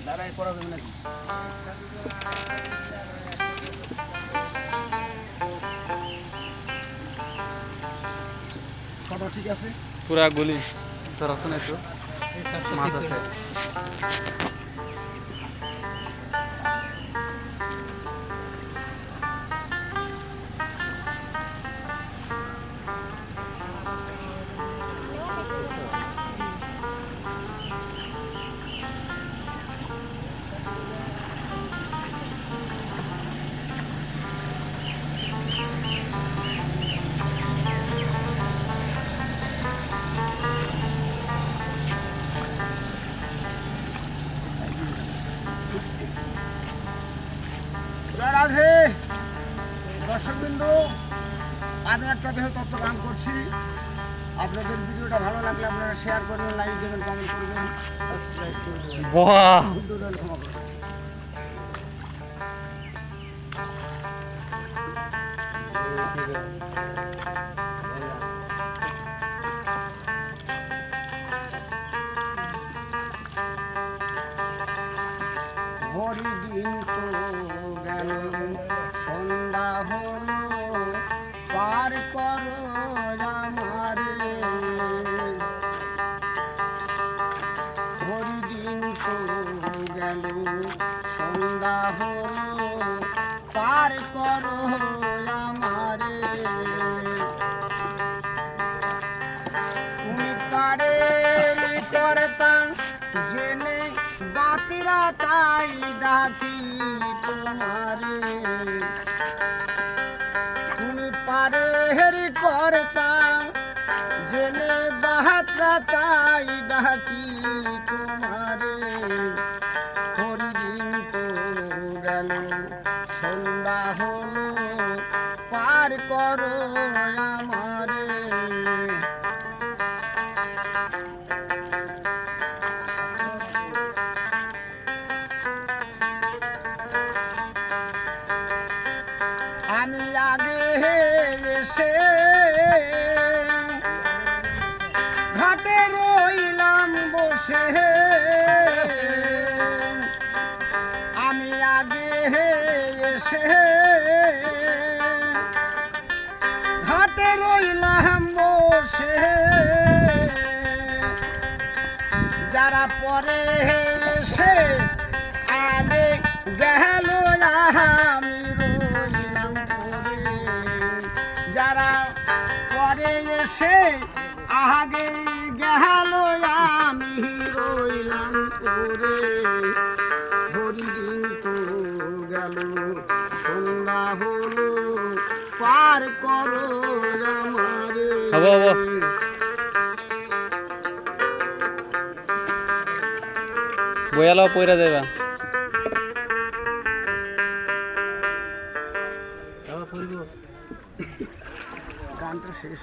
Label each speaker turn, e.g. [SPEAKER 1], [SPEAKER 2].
[SPEAKER 1] দাঁড়াই করা যাবে নাকি? ফটো ঠিক আছে?
[SPEAKER 2] পুরা গুলি তোর আছে না একটু মাছ আছে।
[SPEAKER 1] রাধে দর্শকবৃন্দ, আমি একটা দেহ তত্ত্ব গান করছি। আপনাদের ভিডিওটা ভালো লাগলে আপনারা শেয়ার করবেন, লাইক দেবেন, কমেন্ট করবেন, সাবস্ক্রাইব করবেন।
[SPEAKER 2] বাহ
[SPEAKER 1] ভিডিওটা ক্ষমা করবেন। হরিদিন তো গেল, সন্ধ্যা হলো, পার করো আমারে। হরিদিন তো গেল, সন্ধ্যা হলো, পার করো আমারে। তুমি পারে করতাম জেনে বাতিরা তাই ডাকি তোমারে। তুমি পারে করতাম জেনে বাহাত্রা তাই ডাকি তোমারে। হরিদিন তো গেল, সন্ধ্যা হলো, পার করো আমারে। আমি আগে এসে ঘাটে রইলাম বসে। আমি আগে এসে ঘাটে রইলাম বসে। যারা পরে এসে আগে গেল আমি রইলাম পরে। যারা পরে এসে আগে গেল আমি রইলাম পরে। হরিদিন তো গেল, সন্ধ্যা হলো, পার করো আমারে।
[SPEAKER 2] হবো হবো বয়ালাও পয়রা দেবা
[SPEAKER 1] গানটা শেষ।